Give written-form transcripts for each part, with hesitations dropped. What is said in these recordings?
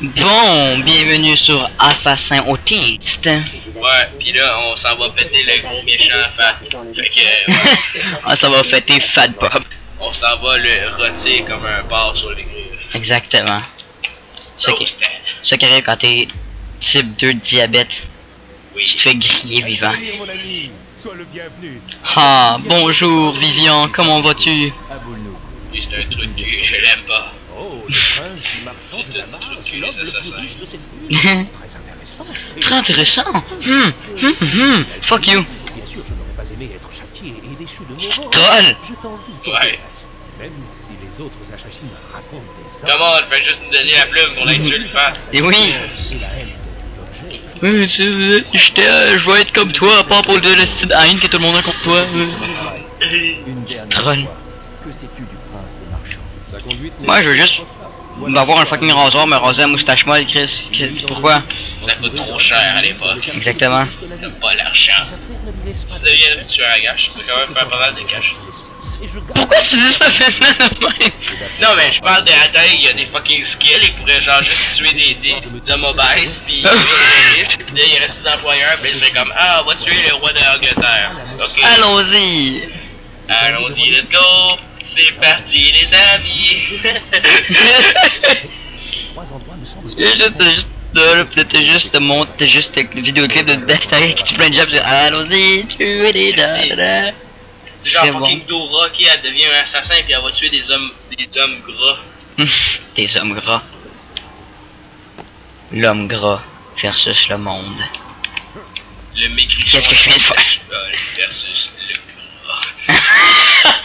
Bon, bienvenue sur Assassin Autiste. Ouais, pis là, on s'en va péter le gros méchant Fat. Fait que, ouais, Ah, ça va fêter Fat Bob. on s'en va le rôtir comme un porc sur les grues. Exactement. Roasted. Ce qui arrive quand t'es type 2 de diabète, Oui. tu te fais griller vivant. Mon ami, sois le bienvenu. Ah, bonjour Vivian, comment vas-tu? Aboule-nous. Lui, c'est un trou de cul, je l'aime pas. Oh, le prince du marchand de la Mars, C'est l'homme les le plus assassins. riche de cette ville. Très intéressant. Et Très intéressant. Fuck you. bien sûr, je n'aurais pas aimé être châtié et déchu de mon rôle. Troll. Je t'envie pour Ouais. le reste. Même si les autres Ashashim racontent des Comment on fait juste nous donner la plume qu'on ait tué le Fat? Et oui. et la haine dont tu es l'objet. Oui, c'est vrai, je vais être comme toi, à part pour le style haine que tout le monde a contre toi. Une dernière Troll. fois, que sais-tu du prince des marchands? Sa conduite n'est Moi, je veux juste m'avoir un fucking rasoir, me raser la moustache molle, Chris. Pourquoi? Ça coûte trop cher à l'époque. Exactement. T'as pas l'argent. Ses affaires ne lui laissent pas Tu deviens tueur à gage, tu peux quand même faire pas mal de cash. Et je garde Pourquoi tu dis ça maintenant de même? Non, mais je parle de la taille, il y a des fucking skills, il pourrait genre juste tuer des hommes obèses, pis là il reste ses employeurs, pis il serait comme ah, on va tuer le roi de l'Angleterre. Ok. Allons-y. Allons-y, let's go! C'est parti, les amis! trois endroits me semblent T'as juste le vidéoclip de Destiny qui tue plein de gens, pis allons-y, tuer des da. Genre C'est fucking Dora qui elle devient un assassin puis elle va tuer des hommes gras. Des hommes gras. L'homme gras versus le monde. Le maigrichon. Qu'est-ce que je viens de faire? Versus le gras.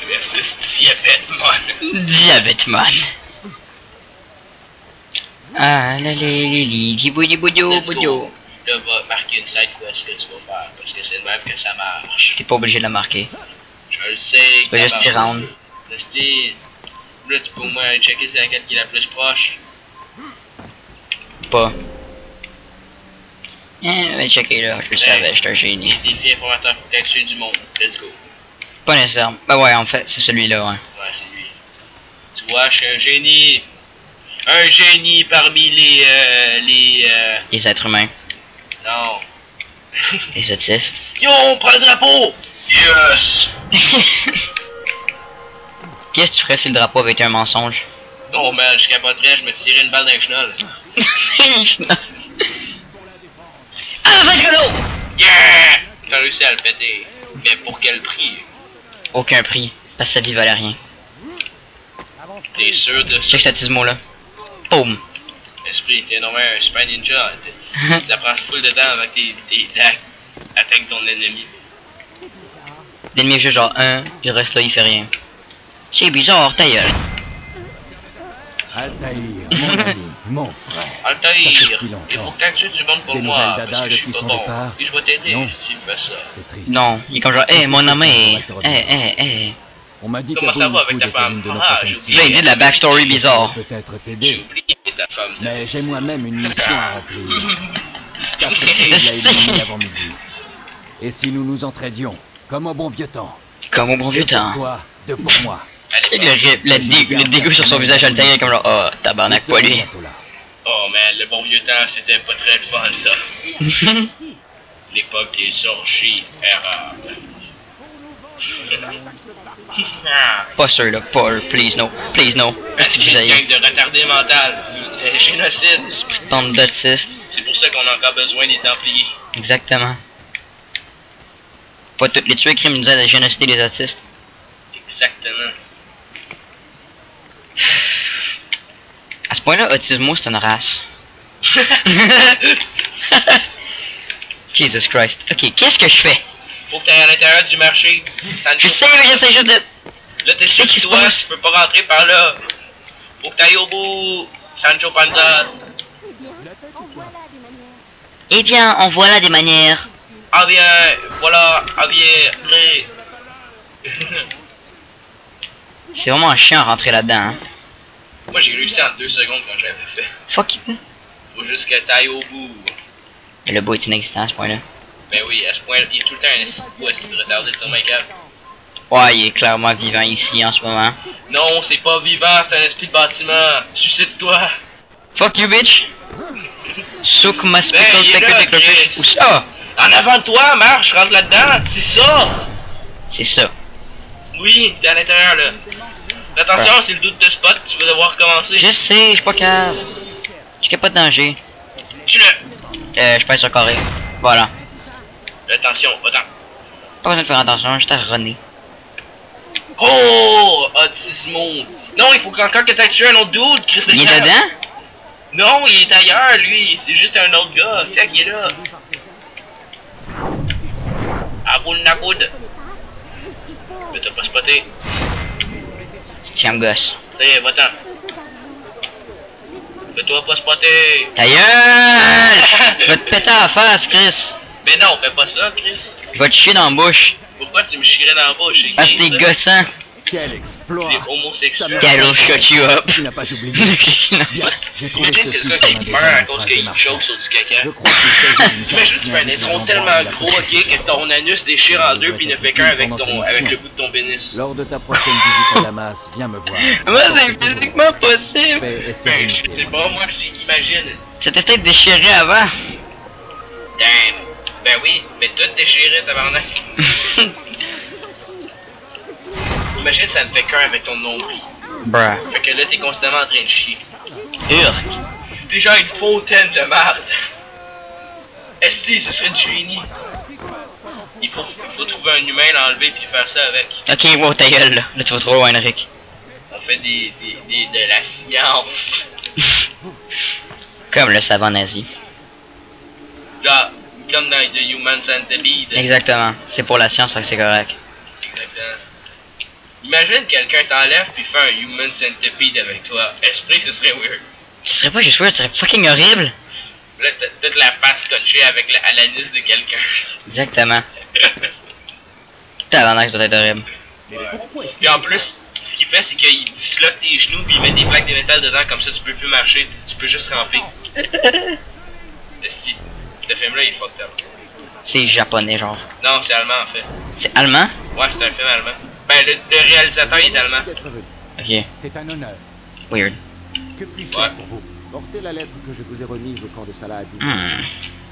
Versus Diabète-mon. Diabète-man. Ah la li boudio boudio boudio. Là, va marquer une side quest que tu vas faire parce que c'est le même que ça marche. T'es pas obligé de la marquer. Je le sais. Tu peux juste t'y rendre. Là, tu peux au moins aller checker c'est laquelle qui est la plus proche. Pas. Mais checker là, je le savais, j'étais un génie. Les défis informateurs pour calculer du monde. Let's go. Pas nécessairement. Bah ouais, en fait, c'est celui-là, ouais. Ouais, c'est lui. Tu vois, je suis un génie. Un génie parmi Les êtres humains, Non. les autistes. Yo, on prend le drapeau! Yes! Qu'est-ce que tu ferais si le drapeau avait été un mensonge? Oh man, je capoterais, je me tirais une balle dans le chenol. Ah, rigolo! Yeah! J'ai réussi à le péter. Mais pour quel prix? Aucun prix, parce que sa vie valait rien. T'es sûr de ça? Check cet là. Boum! Esprit, t'es non un super ninja. Ça prend full de temps avant que t'es attaques ton ennemi. L'ennemi est juste genre un, il reste là, il fait rien. C'est bizarre, ta gueule. Altaïr, mon ami, mon frère. Altaïr, Ça fait si il longtemps. faut que t'actues du monde pour Des moi. nouvelles d'Ada Parce que je suis depuis pas son bon. départ? Puis je vais t'aider Non. si tu fais ça. C'est triste. Non, il est comme genre, hey mon ami, hey. On m'a dit Comment que ça va avec beaucoup ta était femme? l'une de nos Ah, prochaines j'ai cibles. Là, il dit de la backstory bizarre. Peut-être J'ai t'aider, oublié ta femme. mais j'ai moi-même une mission à remplir. 4 cibles à éliminer avant midi. Et si nous nous entraidions, comme au bon vieux temps, Comme au bon vieux deux pour temps. toi, deux pour moi. Tu sais, le dégoût sur son visage Altaïr, comme genre, oh, tabarnak, Nous quoi serons lui? bientôt là. Oh man, le bon vieux temps, c'était pas très fun ça. L'époque des orgies arabe. Pas sûr là, Paul, please no, est-ce que C'est une j'aille? gang de retardés mental. C'est génocide. Bande d'autistes, C'est pour ça qu'on a encore besoin des Templiers. exactement. Pas toutes les tuer criminels de génocider les autistes. Exactement. À ce point-là, autismo c'est une race. Jesus Christ. Ok, qu'est-ce que je fais? Faut que t'ailles à l'intérieur du marché. Sancho. Je sais, mais j'essaie juste de... Là, t'es Qu'est-ce qui chez se toi, passe? tu peux pas rentrer par là. Faut que t'ailles au bout. Sancho Panza. Eh bien, en voilà des manières. Ah bien, voilà, ah bien, les... C'est vraiment chiant à rentrer là-dedans, hein. Moi j'ai réussi en 2 secondes quand j'avais fait. Fuck you. Faut juste que t'ailles au bout. Et le bout est inexistant à ce point-là. Ben oui, à ce point, il est tout le temps un bout à ce retardé de ton make-up. Ouais, il est clairement vivant ici en ce moment. Non, c'est pas vivant, c'est un esprit de bâtiment. Suicide-toi. Fuck you, bitch! Souk ma Ben, spickle il est là, pickle Chris. fish. Où ça? En avant de toi, marche, rentre là-dedans. C'est ça. C'est ça. Oui, t'es à l'intérieur là. Attention, c'est le doute de spot, tu vas devoir recommencer. Je sais, je suis pas cave. Je qu'il pas de danger. Je suis là. Je pèse sur carré. Voilà. Attention, attends. Pas besoin de faire attention, juste à runner. Oh! Autismo. Non, il faut encore que t'aies tué un autre dude, Chris. Il est dedans? Non, il est ailleurs, lui. C'est juste un autre gars. Tiens, qui est là. À boule la coude. Mais t'as pas spoté. Tiens, gosse. Allez, va-t'en. Fais-toi pas spotter. Ta gueule! Je vais te péter à la face, Chris. Mais non, fais pas ça, Chris. Je vais te chier dans la bouche. Pourquoi tu me chierais dans la bouche? C'est Parce que gay, t'es ça. gossant. Quel exploit! C'est homosexuel. Gallo shut you up. Tu n'as pas oublié. Bien, j'ai trouvé Imagine ceci quelqu'un sur qui un meurt à des cause phrases qu'il des marchands. choke sur du caca. Je crois qu'il s'agit d'une Imagine carte tu fais un qui indique intro les tellement endroits où la gros, ok, que ton anus déchire en deux puis ne fait qu'un avec le bout de ton pénis. Lors de ta prochaine visite à Damas, viens me voir. Moi, c'est physiquement possible. Paix et Ben, je sérénité. sais pas, moi j'imagine. C'était peut-être déchiré avant. Damn. Ben oui, mais tout déchiré, tabarnak. Imagine ça ne fait qu'un avec ton nombril. Bruh. Fait que là t'es constamment en train de chier. Urk. T'es genre une fontaine de marde. Esti, ce serait une génie. Il faut trouver un humain, l'enlever puis faire ça avec. Ok, wow, ta gueule, là. Là, tu vas trop loin, Henrik. On fait de la science. Comme le savant nazi. Là, comme dans The Human Centipede. Exactement. C'est pour la science, fait que c'est correct. Exactement. Imagine quelqu'un t'enlève puis fait un Human Centipede avec toi. Esprit, ce serait weird. Ce serait pas juste weird, ce serait fucking horrible. Là, t'as toute la face scotchée avec à l'anus de quelqu'un. Exactement. Tabarnak, ça doit être horrible. Puis en plus, ce qu'il fait, c'est qu'il disloque tes genoux puis il met des plaques de métal dedans, comme ça tu peux plus marcher, tu peux juste ramper. Si, ce film-là il est fucked up. C'est japonais, genre. Non, c'est allemand en fait. C'est allemand? Ouais, c'est un film allemand. Ben, le réalisateur il est allemand. Merci d'être venu. Ok. C'est un honneur. Weird. Que puis-je Ouais. faire pour vous? Portez la lettre que je vous ai remise au camp de Saladin.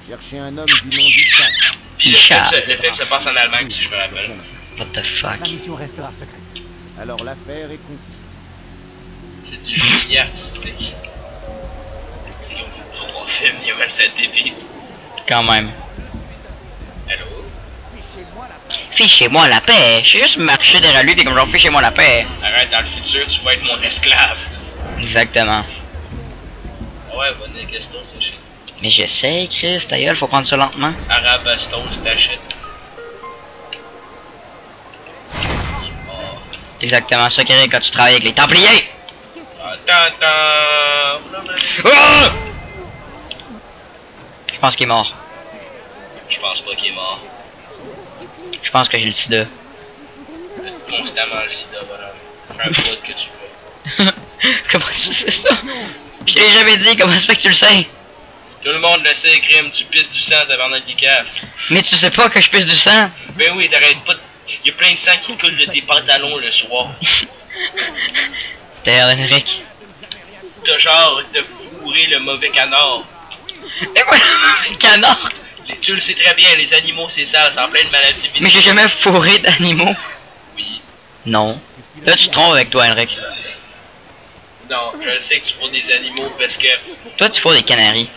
Cherchez un homme du nom d'Issa. Puis Richard. le film se passe en Allemagne si je me rappelle. What the fuck? La mission restera secrète. Alors l'affaire est conclue. C'est du génie artistique. Trois films Human Centipede. Quand même. Allô? Fichez-moi la paix. Je suis juste marché derrière lui pis comme genre fichez-moi la paix. Arrête, dans le futur, tu vas être mon esclave. Exactement. Ah ouais, bonne question, c'est shit. Mais j'essaie, Chris, ta gueule, faut prendre ça lentement. Arabastos, ta shit. Exactement ça, Kerry, quand tu travailles avec les Templiers. Attends. Oh! Je pense qu'il est mort. Je pense pas qu'il est mort. Je pense que j'ai le sida. Constamment le sida, voilà. Fais un bout que tu veux. Comment tu sais ça? Je l'ai jamais dit, comment ça fait que tu le sais? Tout le monde le sait, crime, tu pisses du sang, tabarnak du caf. Mais tu sais pas que je pisse du sang? Ben oui, t'arrêtes pas. Il y a plein de sang qui coule de tes pantalons le soir. D'ailleurs, Henrik. T'as genre de fourrer le mauvais canard. Et voilà, le canard! Tu le sais très bien, les animaux c'est ça, ça en plein de maladies. Mais j'ai jamais fourré d'animaux. Oui. Non. Là, tu te trompes avec toi, Henrik. Non, je sais que tu fourres des animaux parce que. Toi, tu fourres des canaris.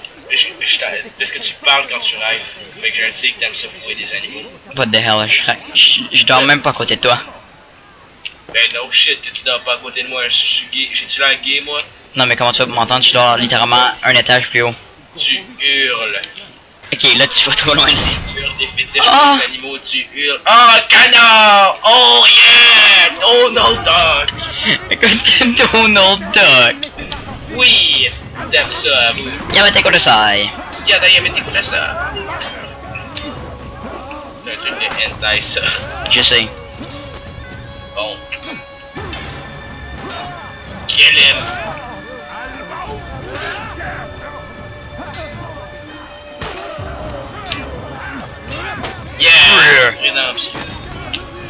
Parce que tu parles quand tu rêves. Fait que je sais que t'aimes ça fourrer des animaux. What the hell, je dors même pas à côté de toi. Ben no shit, que tu dors pas à côté de moi, je suis gay. J'ai-tu l'air gay moi? Non, mais comment tu vas m'entendre? Je dors littéralement un étage plus haut. Tu hurles. Ok, là, tu vas trop loin. Tu hurles des fétiches Ah! pour les animaux, tu hurles. Oh canard! Oh yeah! Oh no dog! Écoute, Donald Duck. Oui! T'aimes ça, vous. Yamate Kodasai. Yada yamete kudasai. C'est un truc de hentai ça. Je sais. Bon. Kill him! Yeah! Rédemption.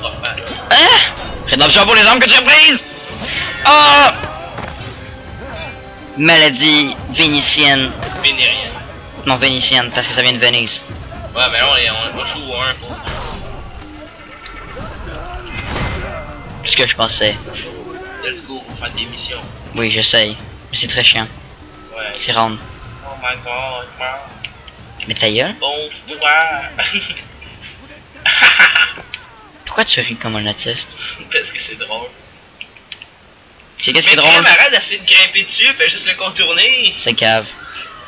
Oh, Hein? Faites attention pour les armes que tu as prises! Oh! Maladie vénitienne. Vénérienne. Non, vénitienne, parce que ça vient de Venise. Ouais, mais là, on joue au 1 pour. C'est ce que je pensais. Let's go, on fait des missions. Oui, j'essaye. Mais c'est très chiant. Ouais. C'est round. Oh my god, man. Mais ta gueule? Bon, ouais. Pourquoi tu ris comme un autiste? Parce que c'est drôle. C'est qu'est-ce Mais qui est drôle? arrête d'essayer de grimper dessus, fais juste le contourner. C'est cave.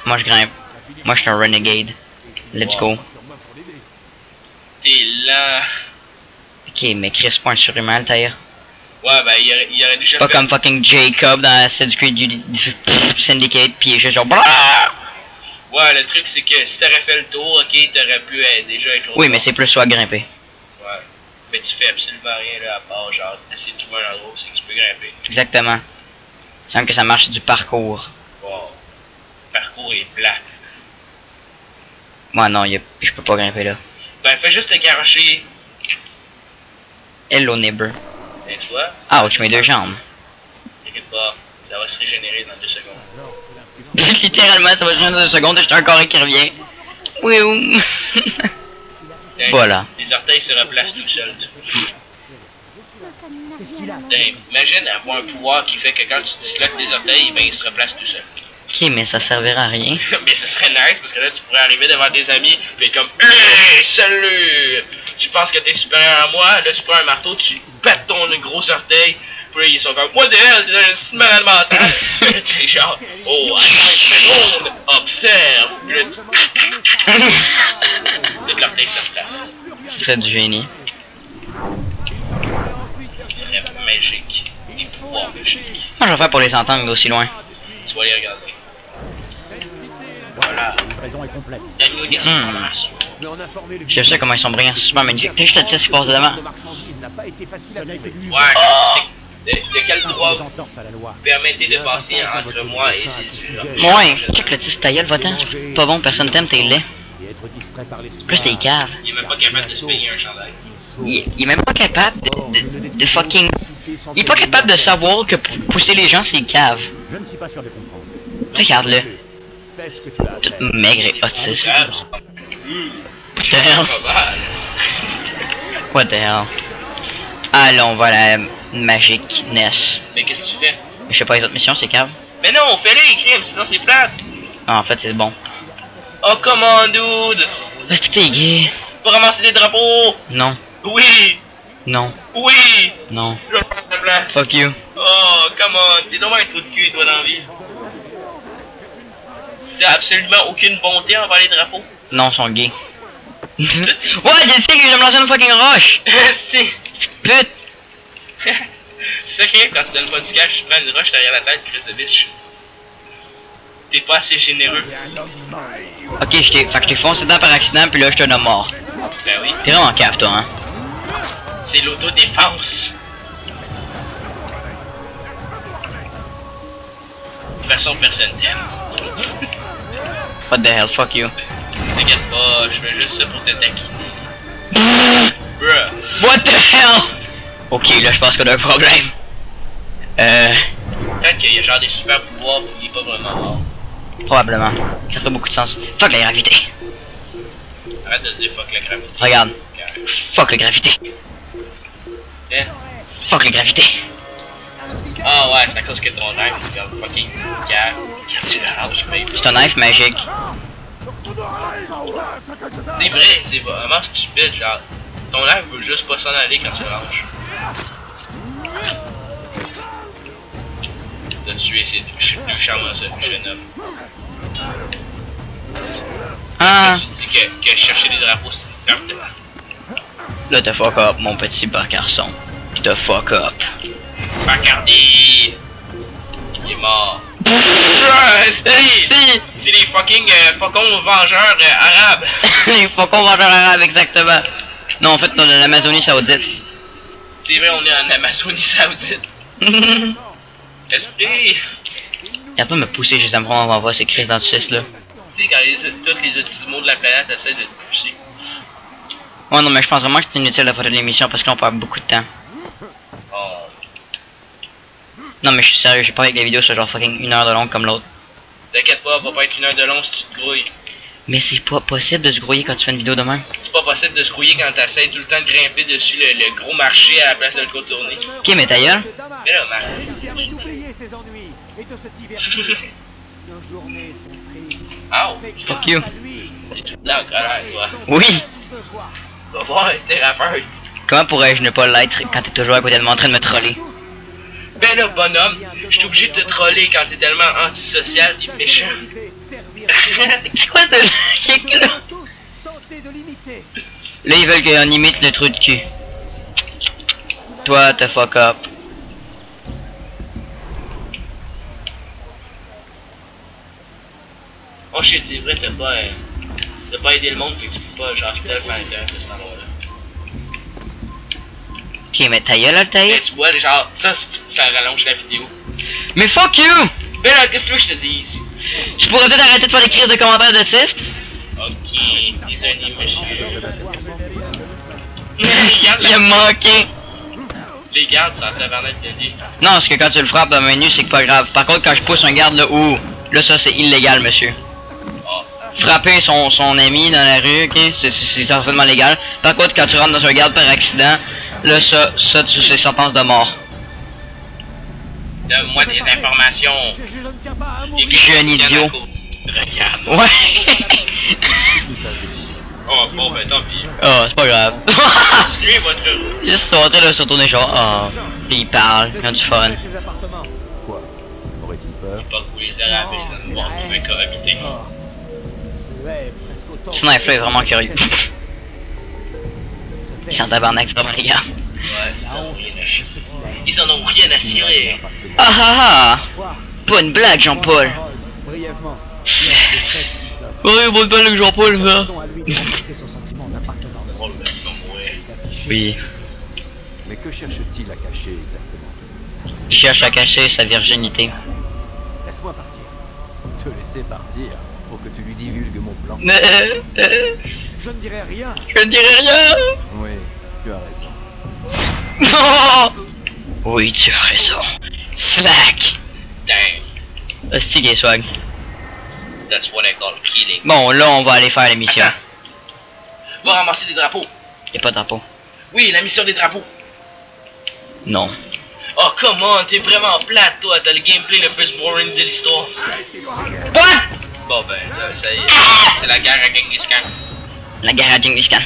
Moi je grimpe. Moi je suis un renegade. Let's go. T'es lent. Ok, mais Chris, pas un surhumain, le tailleur. Ouais, ben il aurait déjà Pas fait... comme fucking Jacob dans Assassin's Creed Syndicate, pis il est juste genre. Ouais, le truc c'est que si t'aurais fait le tour, ok, t'aurais pu déjà être... Oui, mais c'est plus soit grimper. Ouais. Mais tu fais absolument rien là à part genre essayer de trouver un endroit où c'est que tu peux grimper. Exactement. Il semble que ça marche du parcours. Wow. Le parcours est plat. Moi non, je peux pas grimper là. Ben fais juste te garocher. Hello neighbor. Et tu vois? Ouch, mes deux jambes. T'inquiète pas, ça va se régénérer dans 2 secondes. Littéralement, ça va changer dans 2 secondes et j'ai un corps qui revient. Oui. Voilà. Les orteils se replacent tout seuls. Imagine avoir un pouvoir qui fait que quand tu disloques tes orteils, ben ils se replacent tout seuls. Ok, mais ça servira à rien. Mais ce serait nice parce que là tu pourrais arriver devant tes amis et être comme hey, salut! Tu penses que t'es supérieur à moi, là tu prends un marteau, tu battes ton gros orteil, puis là, ils sont comme what the hell, t'es un petit malade mental! C'est genre oh attends, mais on observe! Puis là, toute l'orteil se replace. Ce serait du génie. Ce serait magique. Des pouvoirs magiques. Moi je vais faire pour les entendre d'aussi loin. Tu vas les regarder. Voilà. La livraison est complète. Donne-nous des informations. Mais on a informé le Je sais comment ils sont brillants, c'est super magnifique. T'as juste à dire ce qui passe devant. de marchandises n'a pas été facile à trouver. Ouais, de quel droit Des entorses à la loi. permettez de passer entre moi et ces yeux? Ouais, check le tisse ta gueule, va-t'en. Pas bon, personne t'aime, t'es laid. Et être distrait par l'espoir. Plus t'es cave. Il est même pas capable de se payer un chandail. Il est même pas capable de fucking... Il est pas capable de savoir que pour pousser les gens, c'est cave. Je ne suis pas sûr de comprendre. Regarde-le. Fais ce que tu as à Tout faire. maigre et autiste. Ah, What the hell? pas mal. What the hell? Allons, voilà, magique Ness. Mais qu'est-ce que tu fais? Je sais pas les autres missions, c'est cave. Mais non, fais-les, crime, sinon c'est plate. Ah, en fait, c'est bon. Oh, comment, dude? Est-ce que t'es gay? Pour ramasser des drapeaux? Non. Oui, Non. oui. Non. Je vais prendre ta place. Fuck you. Oh, come on, t'es vraiment un trou de cul, toi, dans la vie. T'as absolument aucune bonté envers les drapeaux. Non, ils sont gays. Ouais, je sais que je vais me lancer une fucking roche! C'est... Pute! C'est vrai, quand tu donnes pas du cash, tu prends une roche derrière la tête, Chris de bitch. T'es pas assez généreux. Ok, fait que je t'ai foncé dedans par accident, puis là, je te donne mort. Ben oui, T'es vraiment cave, toi, hein? c'est l'autodéfense. De toute façon, personne t'aime. What the hell, fuck you. T'inquiète pas, je fais juste ça pour te taquiner. Bruh. What the hell? Ok, là, je pense qu'on a un problème. Peut-être qu'il y a genre des super pouvoirs pour qu'il est pas vraiment mort. Probablement. Ça ferait beaucoup de sens. Fuck la gravité. Arrête de dire fuck la gravité. Regarde. Fuck la gravité. Hein? Fuck la gravité. Ah ouais, c'est à cause que ton knife est comme fucking calme. Quand tu l'arranges, baby. C'est un knife magique. C'est vrai, c'est vraiment stupide, genre. Ton knife veut juste pas s'en aller quand tu le ranges. De tuer ces deux charmants jeunes hommes. Ah! Tu dis que chercher des drapeaux c'est une perte. Là, t'as fuck up, mon petit garçon. T'as fuck up. Bacardi! Il est mort. Si! C'est les fucking faucons vengeurs arabes. Les faucons vengeurs arabes, exactement. Non, en fait, on est en Amazonie saoudite. C'est vrai, on est en Amazonie saoudite. Esprit! Regarde pas me pousser juste à me prendre en voir ces crises dentistes là. Tu sais, quand tous les autismos de la planète essaient de te pousser. Ouais, non, mais je pense vraiment que c'est inutile de faire de l'émission parce qu'on perd beaucoup de temps. Oh Non mais je suis sérieux, j'ai pas avec les vidéos sur genre fucking 1 heure de long comme l'autre. T'inquiète pas, va pas être 1 heure de long si tu te grouilles. Mais c'est pas possible de se grouiller quand tu fais une vidéo de même. C'est pas possible de se grouiller quand t'essayes tout le temps de grimper dessus le gros marché à la place de le contourner. Ok mais ta gueule. Mais là, Marc. permet d'oublier ses ennuis et de se divertir. Nos journées sont tristes. Ow! Mais Fuck grâce you. à lui, T'es tout là en colère, toi. Oui. de joie. Va voir un thérapeute. Comment pourrais-je ne pas l'être quand t'es toujours à côté de moi en train de me troller? Ben là, bonhomme, je suis obligé de te troller quand t'es tellement antisocial et méchant. C'est quoi ce kick là? Tous tenter de l'imiter. Là ils veulent qu'on imite le trou de cul. Toi t'as fuck up. Oh shit, c'est vrai, t'as pas aidé le monde, puis tu peux pas genre stealth à l'intérieur de cet endroit-là. Ok mais ta gueule Altaïr. Mais tu vois, genre, ça rallonge la vidéo. Mais fuck you! Ben là, qu'est-ce que tu veux que je te dise? Tu pourrais peut-être arrêter de faire des crises de commentaires d'autistes? Ok, désolé, monsieur. Il a manqué! Les gardes sont en tabarnak de vie. Non, parce que quand tu le frappes dans le menu, c'est que pas grave. Par contre, quand je pousse un garde là, ouh, là ça c'est illégal, monsieur. Oh. Frapper son ami dans la rue, ok, c'est parfaitement légal. Par contre, quand tu rentres dans un garde par accident, là ça c'est sentence de mort. Donne-moi des informations. Je ne tiens pas à Des mourir. Je suis un idiot. Regarde. Ouais! Oh, bon, ben tant pis. Oh, c'est pas grave. Continuez votre route. Juste sont en train de se retourner genre, oh, puis ils parlent, ils ont du fun. Ses appartements. Quoi? Aurait-il peur? Pas que vous les arabes, ils vont trouver cohabiter. Oh. Ce est presque autant. Ce knife là est vraiment curieux. Ils s'en tabarnak vraiment les gars. Ouais, ils en ont rien à chier. Ce qu'il est. Ils en ont rien à cirer. Ah ah ah! Parfois, Pas une blague Jean-Paul! brièvement. Oui, bonne blague Jean-Paul, ça! À lui de renforcer son sentiment d'appartenance. Oh, le ils vont mourir. D'afficher Oui. Mais que cherche-t-il à cacher exactement? Il cherche à cacher sa virginité. Laisse-moi partir. Te laisser partir pour que tu lui divulgues mon plan? Je ne dirai rien. Je ne dirai rien! Oui, tu as raison. Non! Oui, tu as raison. Slack! Dang, Hostie qui est swag. that's what I call killing. Bon, là, on va aller faire la mission. Va ramasser des drapeaux. Y'a pas de drapeau. Oui, la mission des drapeaux. Non. Oh, come on, t'es vraiment plate, toi. T'as le gameplay le plus boring de l'histoire. What? Bon, ben, là, ça y est. C'est la guerre à Genghis Khan. La guerre à Genghis Khan.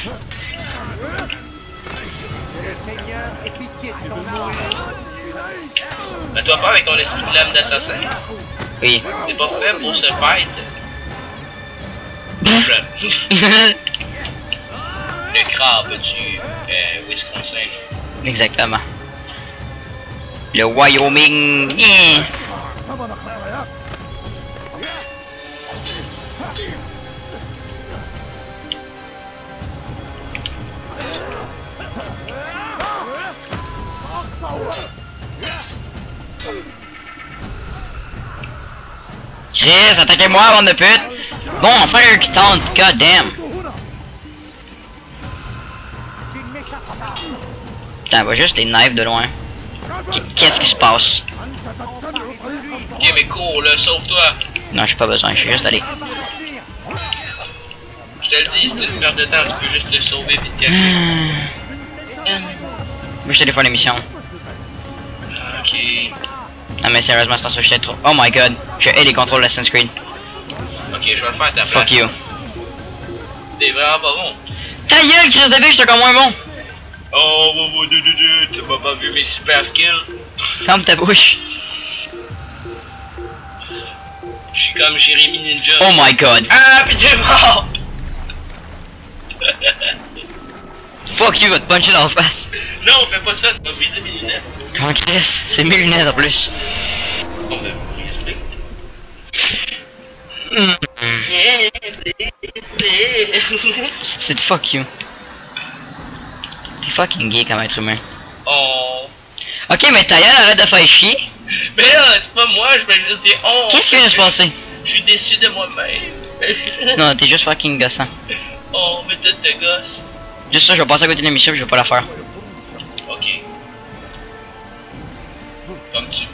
Ben, toi, pas avec ton esprit de l'âme d'assassin. Oui. T'es pas fait pour ce fight. Le crabe du Wisconsin. Exactement. Le Wyoming. Chris, attaquez-moi, bande de pute! Bon, enfin eux qui tentent, god damn! Putain, on voit juste les knives de loin. Qu'est-ce qui se passe? Ok, mais cours, là, sauve-toi. Non, j'ai pas besoin, je suis juste allé. Je te le dis, c'est une perte de temps, tu peux juste te sauver vite cacher. Moi, je te faire l'émission. Ok. Non, mais sérieusement, c'est un sujet trop. Oh my god, je hais les contrôles de la sunscreen. Ok, je vais le faire à ta place. Fuck you. T'es vraiment pas bon. Ta gueule, Chris David, je suis encore moins bon! Oh, tu m'as pas vu mes super skills. Ferme ta bouche. Je suis comme Jérémy Ninja. Oh my god. Ah, pis t'es mort. Fuck you, va te puncher dans la face. Non, fais pas ça, tu vas briser mes lunettes. Oh Chris, c'est mes lunettes en plus. On va briser. C'est de fuck you. T'es fucking gay comme être humain. Oh. Ok, mais ta gueule, arrête de faire chier. Mais là, c'est pas moi, je vais juste dire oh. Qu'est-ce qui vient de se passer? Je suis déçu de moi-même. Non, t'es juste fucking gossant. Oh, mais tête de gosse. Juste ça, je vais passer à côté de l'émission et je vais pas la faire. Ok. Comme tu veux.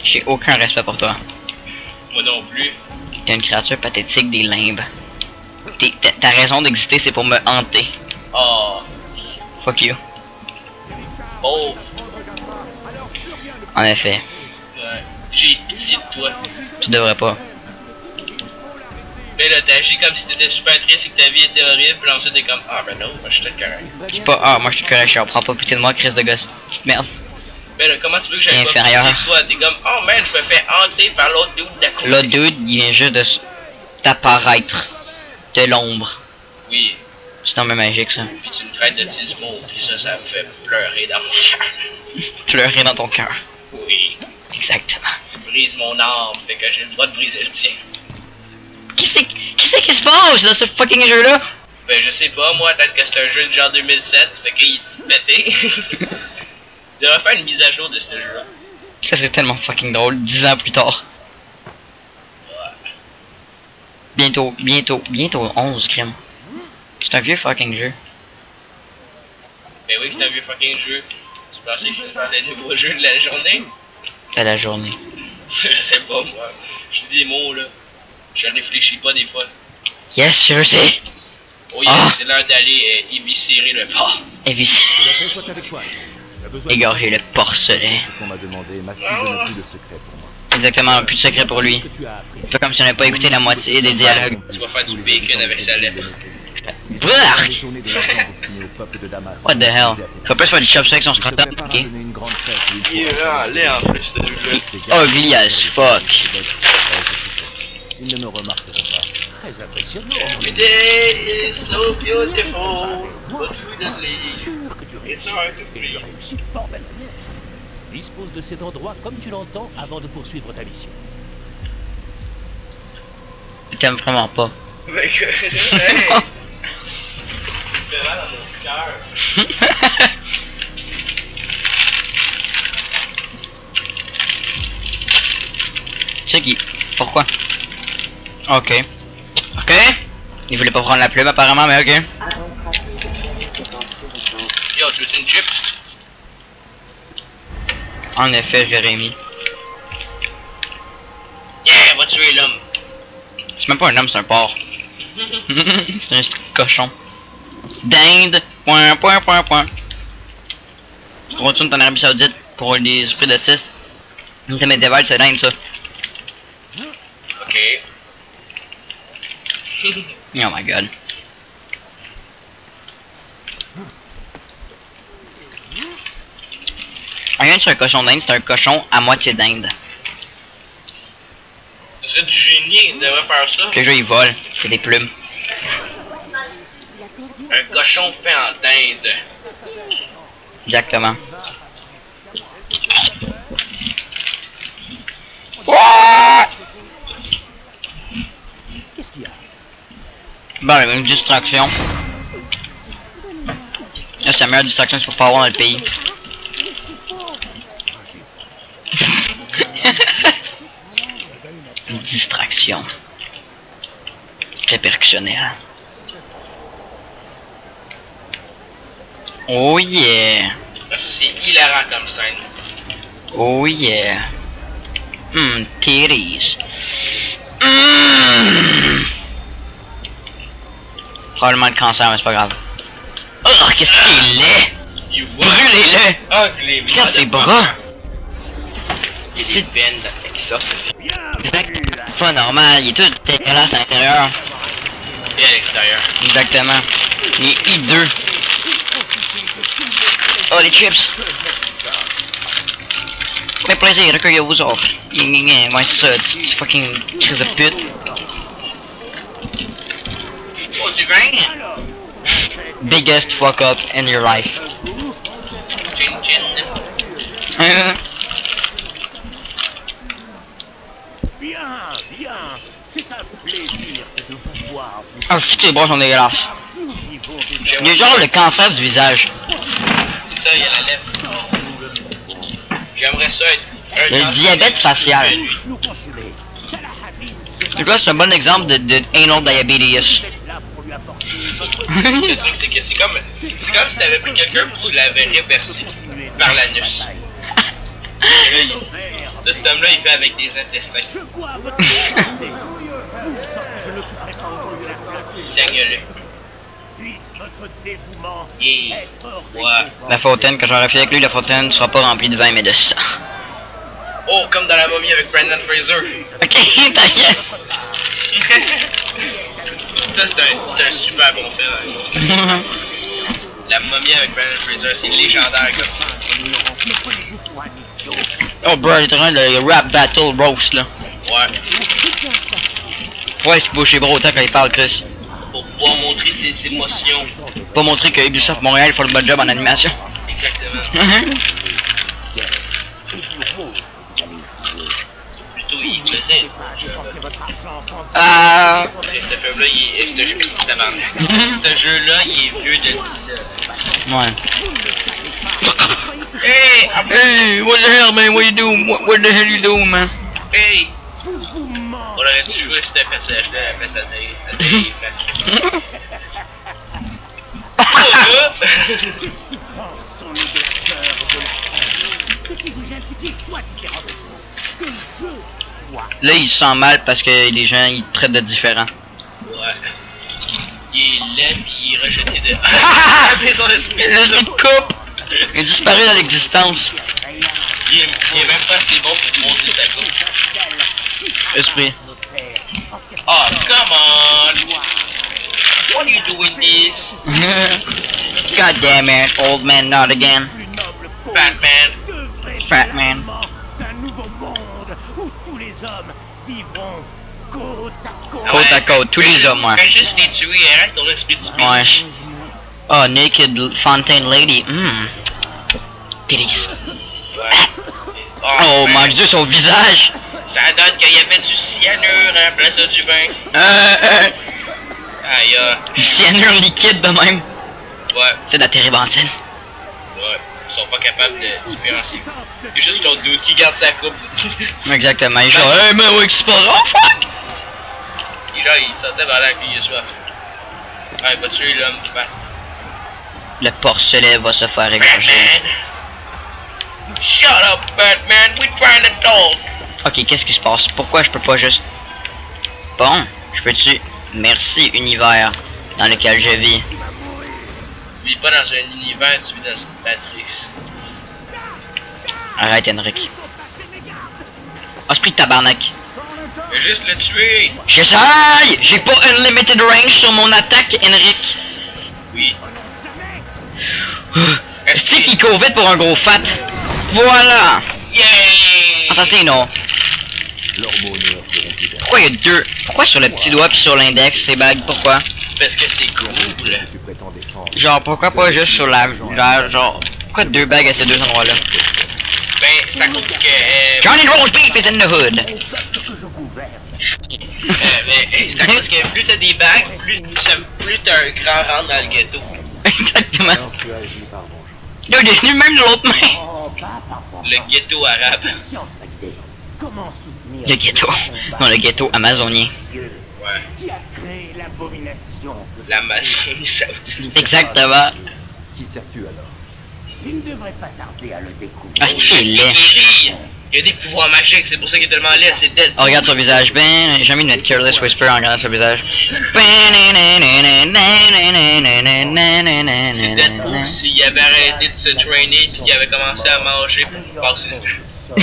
J'ai aucun respect pour toi. Moi non plus. T'es une créature pathétique des limbes. Ta raison d'exister, c'est pour me hanter. Oh. Fuck you. Oh. En effet. Ouais. J'ai pitié de toi. Tu devrais pas. Mais là, t'agis comme si t'étais super triste et que ta vie était horrible, puis ensuite t'es comme, ah ben non, moi je suis tout correct. C'est pas, ah, moi je suis correct, je prends pas pitié de moi, crise de gosse. Petite merde. Mais là, comment tu veux que j'aille pas Inférieur. pitié de toi? T'es comme, oh man, je me fais hanter par l'autre dude d'à côté. L'autre dude, il vient juste de d'apparaître de l'ombre. Oui, C'est un peu magique ça. puis tu me traites de Tismo, puis ça me fait pleurer dans mon cœur. Pleurer dans ton cœur. Oui, Exactement. tu brises mon âme, fait que j'ai le droit de briser le tien. Qui c'est qui se passe dans ce fucking jeu là? Ben je sais pas, moi, peut-être que c'est un jeu de genre 2007, fait qu'il est pété. Il devrait faire une mise à jour de ce jeu-là. Ça c'est tellement fucking drôle, 10 ans plus tard. Bientôt 11 crime. C'est un vieux fucking jeu. Ben oui, c'est un vieux fucking jeu. Tu pensais que c'était genre des nouveaux jeux de la journée? À la journée. Je sais pas, moi. Je dis des mots, là. Je réfléchis pas des fois. Yes, je le sais. Oh yeah, Ah. c'est l'heure d'aller éviscérer le porc. Éviscé. Que la paix soit avec toi. T'as besoin de Égorger le porcelet. ce qu'on m'a demandé, Massif n'a plus de secret pour moi. Exactement, plus de secret pour lui. Ce que tu as appris. Pas comme si on n'avait pas écouté la moitié des dialogues. Tu vas faire du bacon avec sa lèvre. Bark! Détourner de l'argent destiné au peuple de Damas. What the hell? Faut pas se faire du chopstick sur son scrotum, ok? Une grande fête où il Il est pourra vraiment laid en plus, de jeu. Ugly as fuck. Ils ne me remarqueront pas. Très impressionnant. Every day is so beautiful. But we don't leave. Sûr que tu réussis. Et tu réussis de fort belle manière. Dispose de cet endroit comme tu l'entends avant de poursuivre ta mission. T'aimes vraiment pas. Mais que. Hey! C'est mal dans mon cœur. Tu sais qui? Pourquoi? Ok. Ok. Il voulait pas prendre la plume apparemment, mais ok. Yo, tu veux une chip? En effet, Jérémy. Yeah, va tuer l'homme. C'est même pas un homme, c'est un porc. C'est un cochon. Dinde. Point, point, point, point. Tu retournes en Arabie Saoudite pour les esprits d'autistes. T'es médiéval, c'est dinde ça. Ok. Oh my god. Rien sur un cochon d'Inde, c'est un cochon à moitié d'Inde. C'est du génie, il devrait faire ça. Le jeu il vole, c'est des plumes. Un cochon fait en dinde. Exactement. What? Qu'est-ce qu'il y a? Bon, la même distraction. Là, c'est la meilleure distraction qu'il faut pas avoir dans le pays. Une distraction. Répercussionnelle. Oh yeah. Ça, c'est hilarant comme scène. Oh yeah. Titties. Probablement le cancer, mais c'est pas grave. Oh, qu'est-ce qu'il est laid! You what? Brûlez-le! Ugly. Regarde ses bras! C'est C'est une peine qui sort aussi. exact. Pas normal, il est tout dégueulasse à l'intérieur. Et à l'extérieur. Exactement. Il est hideux. Oh, les chips! Fait plaisir, recueillez-vous autres. Ouais, c'est ça, tu fucking crise de pute. Oh, du grain! Biggest fuck up in your life. Chin chin. Bien, bien. C'est un plaisir de vous voir. Ah, je sais que les bras sont dégueulasses. Nous vivons déjà. Il y a genre le cancer du visage. C'est ça, il y a la lèvre. J'aimerais ça être. Le diabète facial. Tous nous consumer. Salahadin En tout cas, c'est un bon exemple de anal diabetes. Vous êtes là pour lui apporter votre Le truc, c'est que c'est comme si t'avais pris quelqu'un pour que tu l'avais réversé. continuer par l'anus. Là, cet homme-là, il fait avec des intestins. Je bois votre santé. Vous sentez que je n'occuperai pas aujourd'hui la place. Saigne-le. Puisse votre dévouement Yeah. être Ouais. récompensé. La fontaine, quand j'aurai fait avec lui, la fontaine ne sera pas remplie de vin mais de sang. Oh, comme dans la momie avec Brendan Fraser. Ok, t'inquiète. Ça, c'est un super bon film. La momie avec Brendan Fraser, c'est légendaire comme film. Oh bro, il est en train de rap battle roast là. Ouais. Pourquoi il se bouche les bras autant quand il parle, Chris? Pour pouvoir montrer ses émotions. Pas montrer que Ubisoft Montréal fait le bon job en animation. Exactement. Plutôt, il faisait. Dépensez votre argent sans Ah. Ce film-là, ce jeu-là, il est vieux de 10 ans. Ouais. Hey! Hey, what the hell man, what you doing? What the hell you doing man? Hey! vous vous mentez. On aurait dû jouer ce personnage-là à la place à Dave. Ces souffrances sont les de la peur et de la haine. Ce qui vous gêne, c'est qu'il soit différent de vous. Que je sois. Là, il se sent mal parce que les gens, ils te traitent de différent. Ouais. Il est laid pis il est rejeté de... Mais son esprit Le coupe! Il a disparu dans l'existence. il est même pas assez bon pour poser sa coupe. Esprit. Oh, come on! What are you doing this? God damn it, old man, not again. Batman. Fat man. D'un nouveau monde où tous les hommes vivront côte à côte. Côte à côte, tous les hommes, ouais. Fais juste les tuer, arrête ton esprit de speech. Ouais. Oh, Naked Fontaine Lady. Titties. Ouais. Oh man. mon dieu, son visage. Ça donne qu'il y avait du cyanure à la place de du vin. Aïe, Du cyanure liquide de même. ouais, C'est de la térébenthine. ouais. Ils sont pas capables de différencier. C'est juste l'autre dude qui garde sa coupe. Exactement. Il est genre, hey man, ouais, qu'est-ce qui se passe? Oh fuck! Et là, il sortait vers là qu'il est soif. Ouais, il va tuer l'homme qui bat. Le porcelet va se faire égorger. Batman! Shut up, Batman! We're trying to talk! Ok, qu'est-ce qui se passe? Pourquoi je peux pas juste... Bon, je peux-tu... Merci, univers dans lequel je vis. Tu vis pas dans un univers, tu vis dans une matrice. Arrête, Henrik. Esprit de tabarnak. Fais juste le tuer! J'essaye! J'ai pas unlimited range sur mon attaque, Henrik. Oui. Est-ce qu'il court vite pour un gros fat? Voilà! Yay! Assassino. Pourquoi il y a deux? Pourquoi sur le petit doigt puis sur l'index c'est bague? Pourquoi? Parce que c'est cool. Genre pourquoi pas juste sur la... Genre... Pourquoi deux bagues à ces deux endroits-là? Ben, c'est à cause que... Johnny Roast Beef is in the hood! mais c'est à cause que plus t'as des bagues, plus t'as un grand rentre dans le ghetto. Exactement. Yo, il est venu même de l'autre main. Le ghetto arabe. Comment soutenir Le ghetto. Non, le ghetto amazonien. Ouais. qui a créé l'abomination que L'Amazonie saoudite. Exactement. Qui sers-tu alors? il ne devrait pas tarder à le découvrir. Ah, c'est Il laid. guérit. Il a des pouvoirs magiques, c'est pour ça qu'il est tellement laid, c'est dead. Oh, regarde son visage. Ben, j'ai envie de mettre Careless Whisper en regardant son visage. C'est Deadpool s'il avait arrêté de se traîner puis qu'il avait commencé à manger pour passer le temps.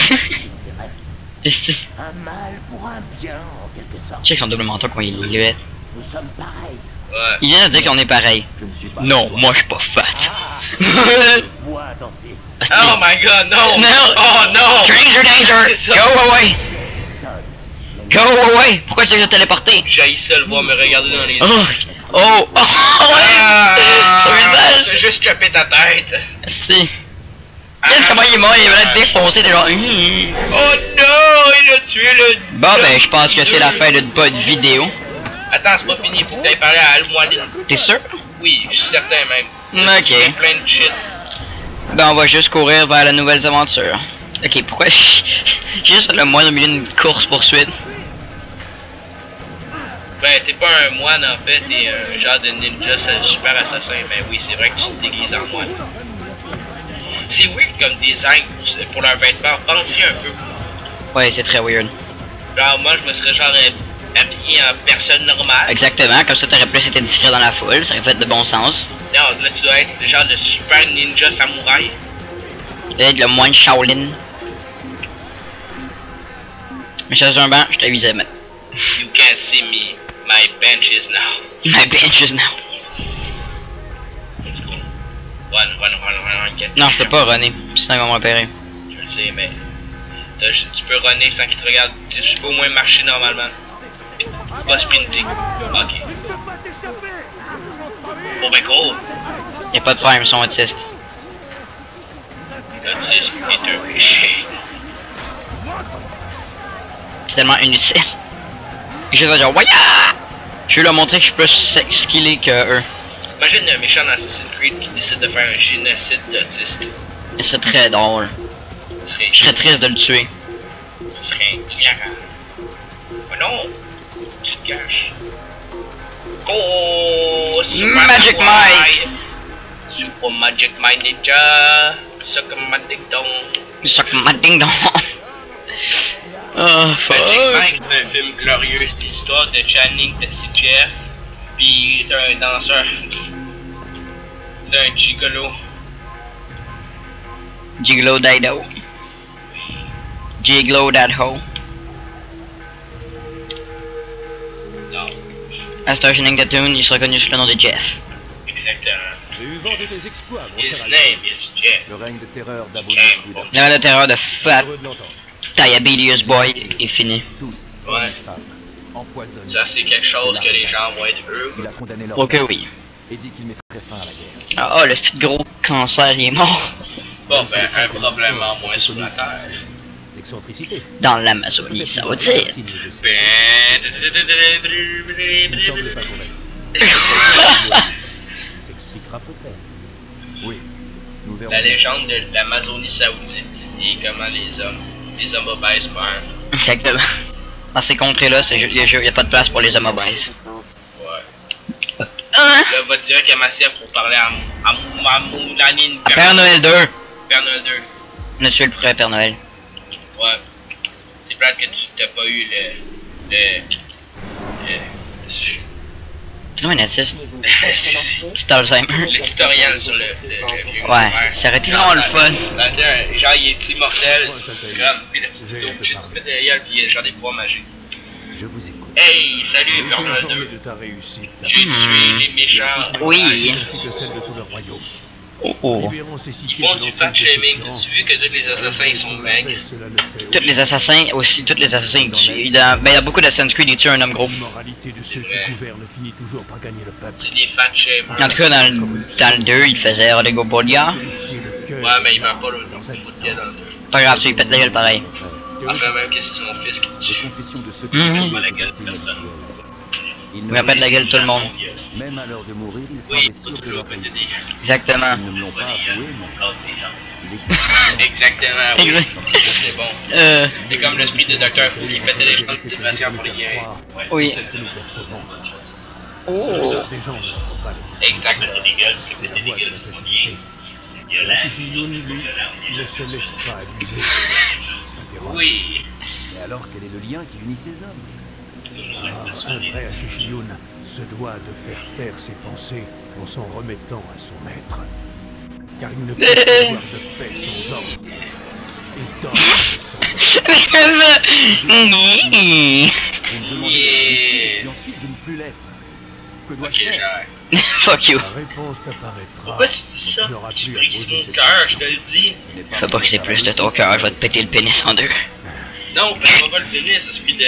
Esti. Un mal pour un bien, en quelque sorte. Check son double menton quand il luette. Nous sommes pareils. Ouais. Il vient de dire qu'on est pareil. Je ne suis pas. Non, moi je suis pas fat. Vois dans tes Esti. Oh my god, no! No. Oh no! Stranger danger! C'est ça. Go away! seuls. Go away! Pourquoi tu t'es téléporté? J'ai ça le voir me regarder dans les yeux. Oh! Oh! Oh! Ouais! Son visage! T'as juste chopé ta tête! Esti. Regarde comment il est mort, il va être défoncé, t'es genre... Oh non! Il a tué le... Bon ben, je pense que c'est la fin de bonne vidéo. Attends, c'est pas fini, faut que t'ailles parler à Al-Moualine. T'es sûr? Oui, je suis certain même. Ok. C'est plein de shit. Ben, on va juste courir vers la nouvelle aventure. Ok, pourquoi j'ai juste fait le moine au milieu d'une course-poursuite? Ben, t'es pas un moine en fait, t'es un genre de ninja super assassin. Ben oui, c'est vrai que tu te déguises en moine. C'est weird comme design pour leurs vêtements. Pensez un peu. Ouais, c'est très weird. Genre, moi, je me serais genre habillé en personne normale. Exactement, comme ça t'aurais plus été discret dans la foule, ça aurait fait de bon sens. Non, là, tu dois être le genre de super ninja samouraï. Là, le moine Shaolin. Mais je suis un banc, je t'avisais, man. You can't see me. My bench is now. My bench is now. Run, get. Non, je peux pas runner, sinon ils vont me repérer. Je le sais, mais tu peux runner sans qu'ils te regardent. Tu peux au moins marcher normalement. Pas sprinter. Ok. Oh ben gros. Y'a pas de problème, ils sont autistes. L'autisme est un péché. C'est tellement inutile. Je vais dire, voyah! Je vais leur montrer que je suis plus skillé que eux. Imagine un méchant dans Assassin's Creed qui décide de faire un génocide d'autistes. Ce serait très drôle. Ce serait, Je serais triste de le tuer. ce serait hilarant. Oh non! Tu te caches. Oh! Super Magic Kawaii. Super Magic Mike Ninja! Suck ma ding dong! Suck ma ding dong! Oh, fuck! Magic Mike, c'est un film glorieux. C'est l'histoire de Channing Tatum, puis c'est un danseur. C'est un gigolo. Gigolo Dido. Gigolo that hoe. Non, À Star Shining Tattoo, il sera connu sous le nom de Jeff. exactement. J'ai eu vent de tes exploits, mon His cher name Alfred. is Jeff. Le règne de terreur d'Abu Came Dhabi. Là, la terreur de Fat Heureux de l'entendre. Diabetes Boy est fini. Tous, Ouais. hommes et femmes, empoisonnés. Ça, c'est quelque chose que les gens vont être heureux. Il a condamné leur Ok, oui. et dit qu'il mettrait fin à la guerre. Ah, oh, le petit gros cancer, il est mort. Bon, ben, un problème en moins sur la Terre. L'excentricité. Dans l'Amazonie saoudite. Ben, Il ne semble pas convaincu. Il t'expliquera peut-être. Oui, nous verrons. la légende de l'Amazonie saoudite et comment les hommes obèses meurent. Exactement. Dans ces contrées-là, il n'y a pas de place pour les hommes obèses. Ouais. Hein? Là, va direct à Massif pour parler à Moulani. À Père Noël 2. Père Noël 2. On a tué le vrai Père Noël. Ouais. C'est plate que tu t'as pas eu le C'est non un autiste. C'est Alzheimer. le tutoriel sur le vieux Ouais, frère. ça aurait été vraiment le fun. Genre, il est immortel. Ouais, ça le fait. Comme, puis le petit J'ai tuto, un peu tu parlé. te mets derrière, puis il y a genre des pouvoirs magiques. Je vous écoute. Hey, salut, J'ai été Père Noël informé 2. de ta réussite. J'ai tué les méchants. Oui. Ainsi que celle de tout le royaume. Oh oh. Libérons ces cités Ils font de du l'emprise fat de ces shaming. tyrans. As-tu vu que tous les assassins ils sont maigres? Cela ne fait Tous les assassins aussi, tous les assassins ils tuent. Il y a beaucoup d'Assassin's Creed, ils tuent un homme gros. L'immoralité de ceux Ouais. qui gouvernent finit toujours par gagner le peuple. C'est des fat shamers. En tout cas, dans le 2, il faisait Rodrigo Bolia. Vérifier le cœur Ouais, mais il meurt pas de le leurs bout de gueule dans le deux. Pas grave, il pète la gueule pareil. Enfin, même que c'est son fils qui Les tue. confessions de ceux qui Mhm. ont Pas la été gueule assez de personne. inhabituelles. Ils Il ne va pète la gueule tout le monde. Même à l'heure de mourir, ils Oui, semblaient sûrs de toujours leur peut te réussite. dire. Exactement. Ils ne me l'ont pas avoué, mais il existe Exactement, oui. Exact. C'est bon. Euh, C'est comme l'esprit de Dr. Who qui mettait les gens de petite patients pour les guérir. Ouais. oui. celle que nous percevons. Oh. Des gens ne font pas le distinction. Exact, péter des gueules, C'est la péter des voie de gueules, la c'est facilité. bien. C'est La violent. Shishiyun, lui, ne se laisse pas abuser. S'interroge. Oui. Et alors, quel est le lien qui unit ces hommes? Un vrai Shishiyun se doit de faire taire ses pensées en s'en remettant à son maître. Car il ne peut pas avoir de paix sans ordre. Et d'ordre sans ordre. Ni. Vous me demandez de laisser et puis ensuite de ne plus l'être. Que Ok, dois-je faire? genre. Fuck you. La réponse t'apparaîtra. Pourquoi tu dis ça? Tu n'auras Tu plus à brises poser mon cette cœur, je question. te le dis. Ce n'est Fais pas que c'est plus de ton cœur, je vais te péter le pénis en deux. Non, fais pas le finir, ça esprit de.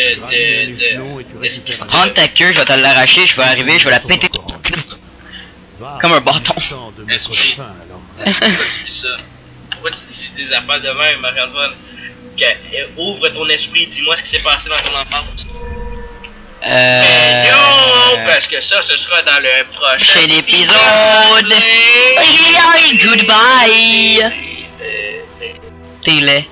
Prends ta queue, je vais te l'arracher, je vais arriver, je vais la péter. Comme un bâton. De mettre fin, alors. Pourquoi tu dis ça? Pourquoi tu dis des affaires de même, Marianne? Ouvre ton esprit, dis-moi ce qui s'est passé dans ton enfance. Mais non, parce que ça, ce sera dans le prochain C'est l'épisode. Goodbye. T'es laid.